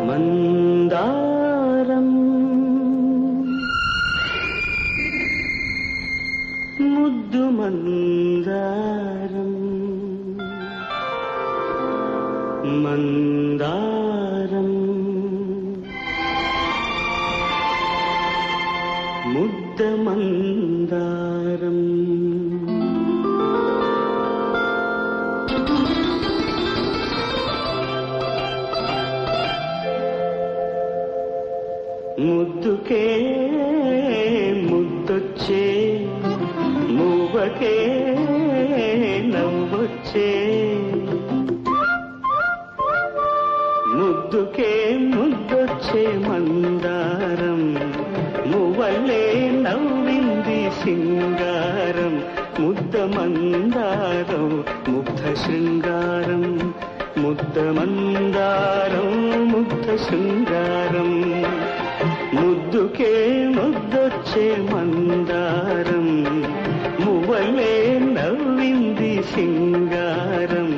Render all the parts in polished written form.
మందారం ముద్దు మందారం మందారం ముద్ద మందారం ముద్దుకే ముద్దొచ్చే మూవకే నవ్వొచ్చే ముద్దుకే ముద్దొచ్చే మందారం మువ్వలే నవ్వింది సింగారం ముద్ద మందారం ముగ్ధ శృంగారం ముద్ద మందారం ముగ్ధ శృంగారం ముద్దుకే ముద్దొచ్చే మందారం మువ్వలే నవ్వింది సింగారం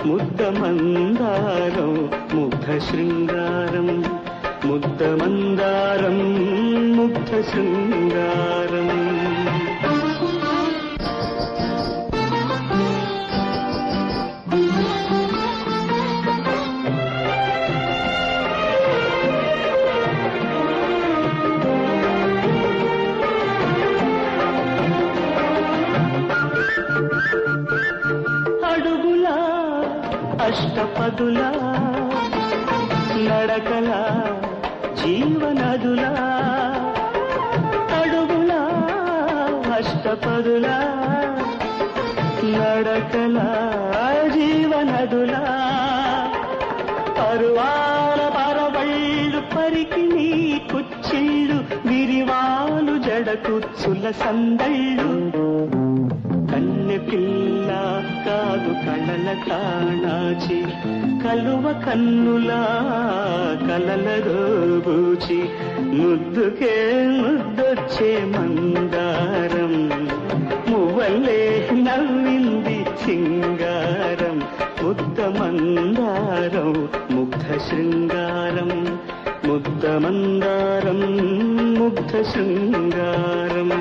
ముద్ద మందారం ముగ్ధ శృంగారం ముద్ద మందారం ముగ్ధ శృంగారం అడుగులా అష్టపదులా నడకలా జీవనదులా అడుగులా అష్టపదులా నడకలా జీవనదులా పరువాల పరవళ్ళు పరికి నీ కుచ్చిళ్ళు విరివాలు జడకుచ్చుల సందళ్ళు కన్నె పిల్ల కాదు కళల కాణాచి కలువ కన్నులా కలల రోబూచి ముద్దుకే ముద్దొచ్చే మందారం మువ్వలే నవ్వింది సింగారం ముద్ద మందారం ముగ్ధ శృంగారం ముద్ద మందారం ముగ్ధ శృంగారం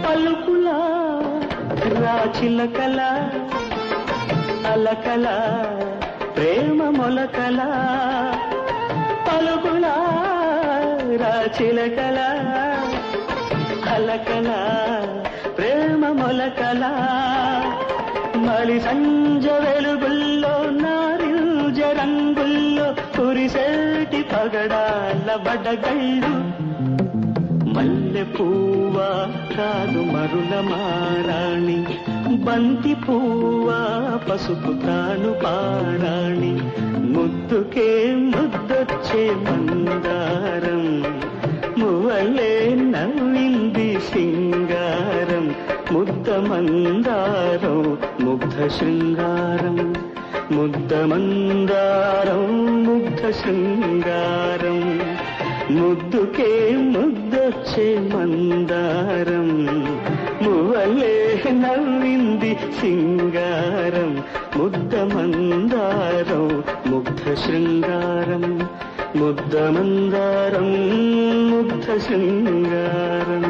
పలుకులా రాచిలకల అలకల ప్రేమ మొలకల పలుకులా రాచిలకల అలకల ప్రేమ మొలకల మలి సంజ వెలుగుల్లో నారింజ రంగుల్లో కురిసేటి పగడాల బడగళ్ళు మల్లె పువ్వా కాదు మరుల మారాణి బంతి పువ్వా పసుపు తాను పారాణి ముద్దుకే ముద్దొచ్చే మందారం మువ్వలే నవ్వింది సింగారం ముద్ద మందారం ముగ్ధ శృంగారం ముద్ద మందారం ముగ్ధ శృంగారం ముద్దుకే ముద్దొచ్చే మందారం మువ్వలే నవ్వింది సింగారం ముద్ద మందారం ముగ్ధ శృంగారం ముద్ద మందారం ముగ్ధ శృంగారం